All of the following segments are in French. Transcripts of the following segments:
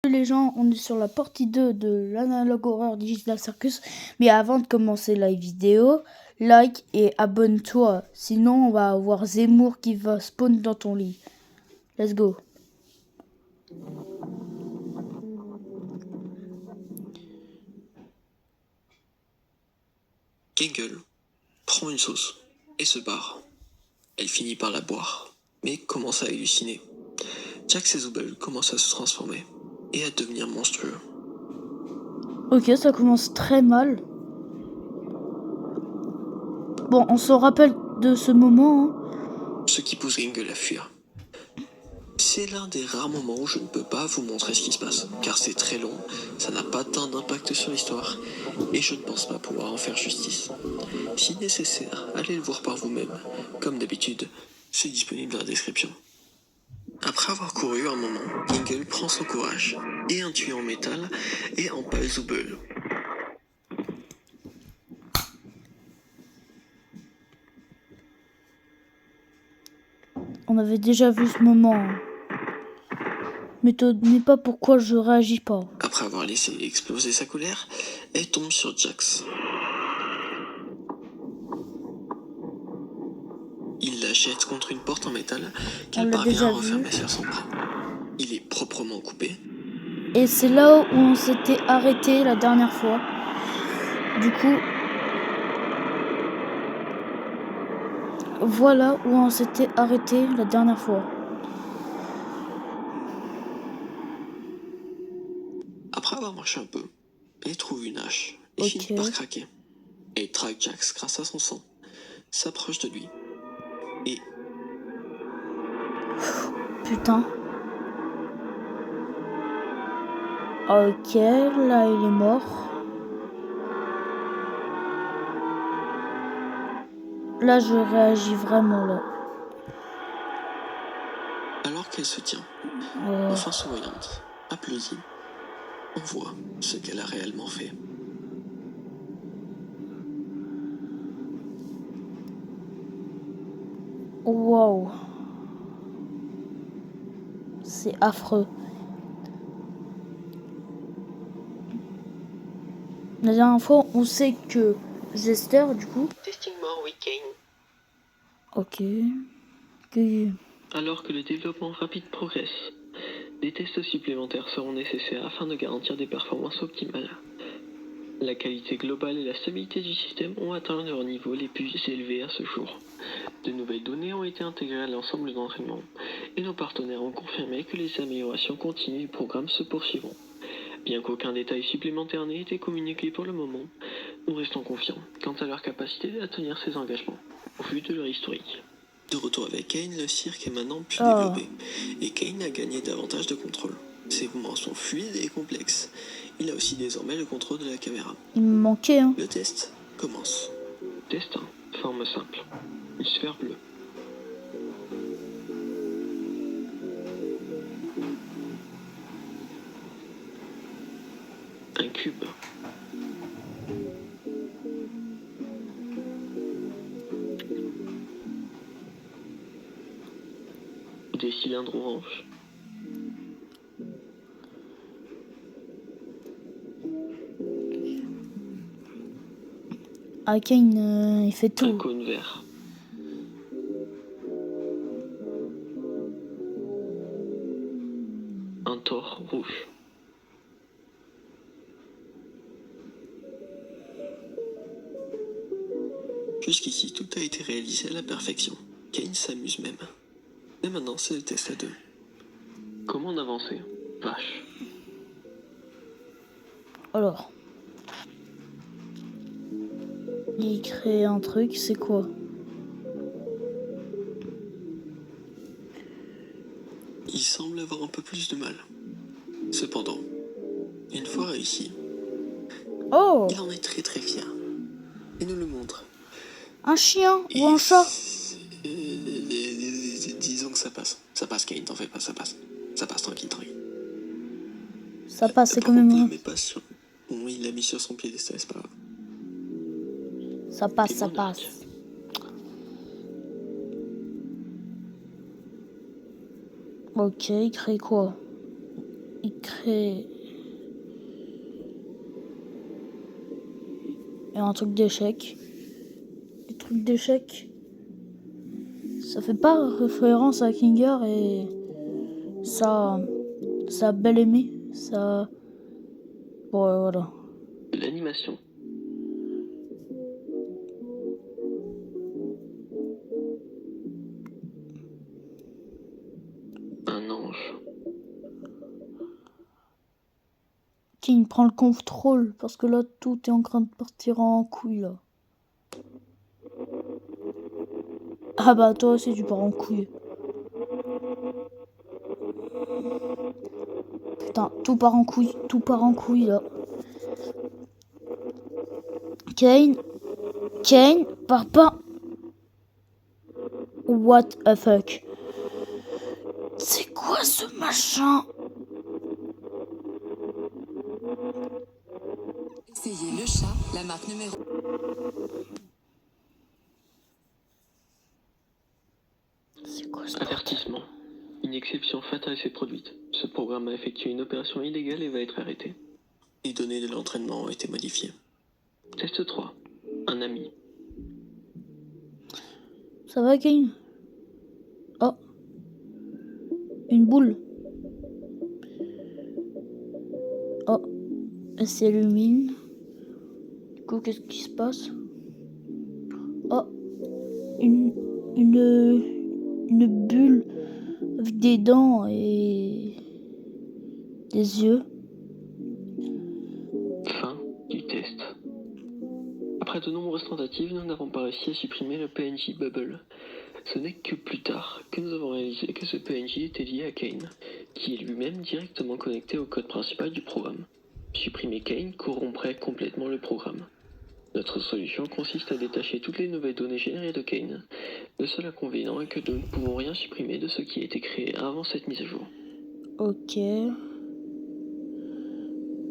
Les gens, on est sur la partie 2 de l'Analogue Horror Digital Circus. Mais avant de commencer la vidéo, like et abonne-toi. Sinon, on va avoir Zemmour qui va spawn dans ton lit. Let's go. Gangle prend une sauce et se barre. Elle finit par la boire, mais commence à halluciner. Jax et Zooble commencent à se transformer et à devenir monstrueux. Ok, ça commence très mal. Bon, on se rappelle de ce moment. Ce qui pousse Gangle à fuir. C'est l'un des rares moments où je ne peux pas vous montrer ce qui se passe, car c'est très long, ça n'a pas tant d'impact sur l'histoire, et je ne pense pas pouvoir en faire justice. Si nécessaire, allez le voir par vous-même. Comme d'habitude, c'est disponible dans la description. Après avoir couru un moment, Gangle prend son courage, et un tuyau en métal, et empale Zooble. On avait déjà vu ce moment. M'étonnez pas pourquoi je réagis pas. Après avoir laissé exploser sa colère, elle tombe sur Jax. Il la jette contre une porte en métal qu'elle parvient à refermer sur son bras. Il est proprement coupé. Et c'est là où on s'était arrêté la dernière fois. Du coup, voilà où on s'était arrêté la dernière fois. Après avoir marché un peu, elle trouve une hache et finit par craquer. Elle traque Jax grâce à son sang, s'approche de lui et... Putain. Ok, là il est mort. Là je réagis vraiment là. Alors qu'elle se tient, enfin souriante, applaudie, on voit ce qu'elle a réellement fait. Wow. C'est affreux. La dernière fois, on sait que Jester, du coup... Testing more with Kane. Ok. Alors que le développement rapide progresse, des tests supplémentaires seront nécessaires afin de garantir des performances optimales. La qualité globale et la stabilité du système ont atteint leurs niveaux les plus élevés à ce jour. De nouvelles données ont été intégrées à l'ensemble d'entraînement, et nos partenaires ont confirmé que les améliorations continues du programme se poursuivront. Bien qu'aucun détail supplémentaire n'ait été communiqué pour le moment, nous restons confiants quant à leur capacité à tenir ces engagements, au vu de leur historique. De retour avec Kane, le cirque est maintenant plus développé, et Kane a gagné davantage de contrôle. Ses mouvements sont fluides et complexes. Il a aussi désormais le contrôle de la caméra. Il me manquait, hein. Le test commence. Test 1, forme simple. Une sphère bleue. Un cube. Des cylindres orange. Kane, il fait tout. Un cône vert. Un Thor rouge. Jusqu'ici, tout a été réalisé à la perfection. Kane s'amuse même. Mais maintenant, c'est le test à 2. Comment avancer? Vache. Alors. Il crée un truc, c'est quoi? Il semble avoir un peu plus de mal. Cependant, une fois réussi, il en est très très fier. Et nous le montre. Un chien ou un chat? Disons que ça passe. Ça passe, Kane, t'en fais pas, ça passe. Ça passe, tranquille, tranquille. Ça passe, c'est quand même... Mais pas sur... Bon, il l'a mis sur son piédestal, c'est pas grave. Ça passe, ça passe. Ok, il crée quoi? il crée... Et un truc d'échec. Les trucs d'échec, ça fait pas référence à Kinger et ça a bel aimé. Ça... Bon, voilà. De l'animation. Un ange. King prend le contrôle parce que là tout est en train de partir en couille là. Ah bah toi aussi tu pars en couille. Putain, tout part en couille là. Kane, pars pas. What the fuck? C'est quoi ce machin? Essayez le chat, la marque numéro... C'est quoi ce Avertissement. Une exception fatale s'est produite. Ce programme a effectué une opération illégale et va être arrêté. Les données de l'entraînement ont été modifiées. Test 3. Un ami. Ça va Kane? Oh. Une boule. Oh. Elle s'illumine. Du coup qu'est-ce qui se passe? Oh. Une bulle avec des dents et des yeux. Fin du test. Après de nombreuses tentatives, nous n'avons pas réussi à supprimer le PNJ Bubble. Ce n'est que plus tard que nous avons réalisé que ce PNJ était lié à Kane, qui est lui-même directement connecté au code principal du programme. Supprimer Kane corromprait complètement le programme. Notre solution consiste à détacher toutes les nouvelles données générées de Kane. Le seul inconvénient est que nous ne pouvons rien supprimer de ce qui a été créé avant cette mise à jour. Ok.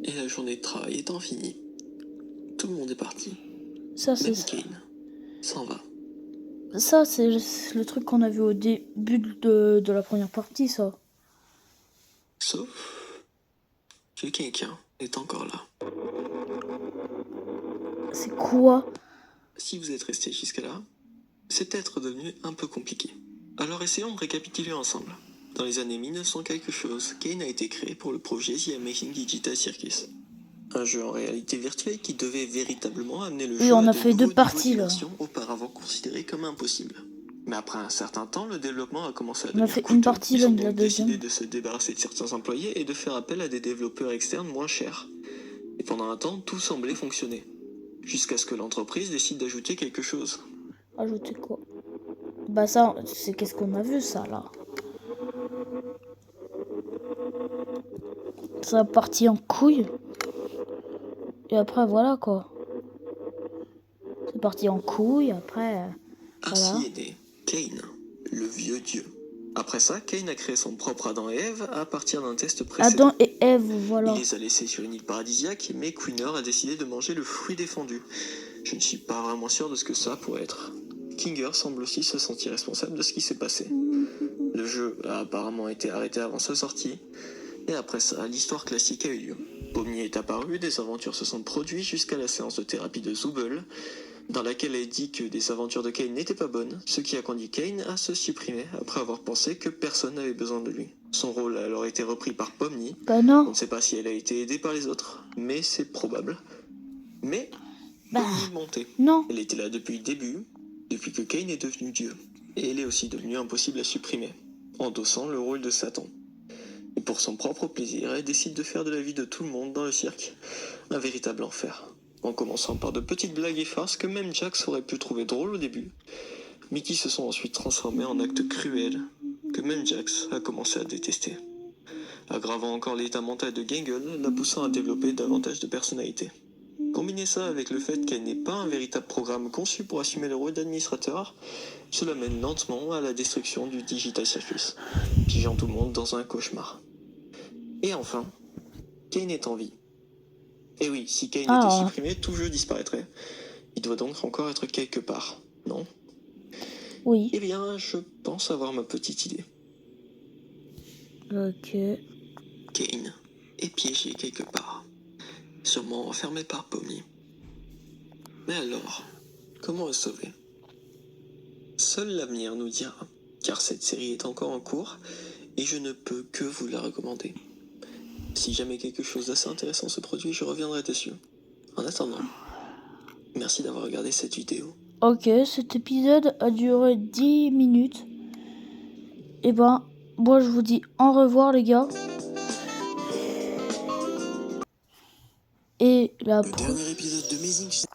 Et la journée de travail étant finie, tout le monde est parti. Ça Même c'est Kane s'en va. ça c'est le truc qu'on a vu au début de la première partie ça. Sauf que quelqu'un est encore là. C'est quoi? Si vous êtes resté jusqu'à là, c'est peut-être devenu un peu compliqué. Alors essayons de récapituler ensemble. Dans les années 1900 quelque chose, Kane a été créé pour le projet The Amazing Digital Circus. Un jeu en réalité virtuelle qui devait véritablement amener le Oui, jeu on à a de fait nouveaux deux parties, niveaux là. d'immersion auparavant considérés comme impossibles. Mais après un certain temps, le développement a commencé à On a devenir fait coûteux. une partie, Ils là, ont de la donc décidé deuxième. de se débarrasser de certains employés et de faire appel à des développeurs externes moins chers. Et pendant un temps, tout semblait fonctionner. Jusqu'à ce que l'entreprise décide d'ajouter quelque chose. Ajouter quoi? Bah ça, c'est qu'est-ce qu'on a vu ça là? Ça a parti en couille. Et après voilà quoi. C'est parti en couille, après... voilà. Ainsi est né Kane, le vieux dieu. Après ça, Kane a créé son propre Adam et Ève à partir d'un test précédent. Adam et Ève, voilà. Il les a laissés sur une île paradisiaque, mais Queener a décidé de manger le fruit défendu. Je ne suis pas vraiment sûr de ce que ça pourrait être. Kinger semble aussi se sentir responsable de ce qui s'est passé. Le jeu a apparemment été arrêté avant sa sortie, et après ça, l'histoire classique a eu lieu. Pomni est apparu, des aventures se sont produites jusqu'à la séance de thérapie de Zooble, dans laquelle elle dit que des aventures de Kane n'étaient pas bonnes, ce qui a conduit Kane à se supprimer après avoir pensé que personne n'avait besoin de lui. Son rôle a alors été repris par Pomni. Bah On non. ne sait pas si elle a été aidée par les autres, mais c'est probable. Mais Bah Pomni mentait. non. Elle était là depuis le début, depuis que Kane est devenu Dieu. Et elle est aussi devenue impossible à supprimer, endossant le rôle de Satan. Et pour son propre plaisir, elle décide de faire de la vie de tout le monde dans le cirque un véritable enfer. En commençant par de petites blagues et farces que même Jax aurait pu trouver drôles au début, mais qui se sont ensuite transformées en actes cruels que même Jax a commencé à détester. Aggravant encore l'état mental de Gangle, la poussant à développer davantage de personnalité. Combinez ça avec le fait qu'elle n'est pas un véritable programme conçu pour assumer le rôle d'administrateur, cela mène lentement à la destruction du Digital Circus, pigeant tout le monde dans un cauchemar. Et enfin, Kane est en vie. Et oui, si Kane était supprimé, tout jeu disparaîtrait. Il doit donc encore être quelque part, non? Oui. Eh bien, je pense avoir ma petite idée. Ok. Kane et piégé quelque part, sûrement enfermé par Pommy. Mais alors, comment le sauver? Seul l'avenir nous dira, car cette série est encore en cours et je ne peux que vous la recommander. Si jamais quelque chose d'assez intéressant se produit, je reviendrai dessus. En attendant, merci d'avoir regardé cette vidéo. Ok, cet épisode a duré 10 minutes. Et ben, moi je vous dis au revoir les gars. Et la, Dernier épisode de Amazing.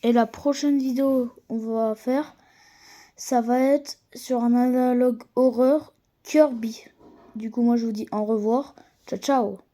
et la prochaine vidéo on va faire, ça va être sur un analogue horreur Kirby. Du coup moi je vous dis au revoir. Ciao ciao.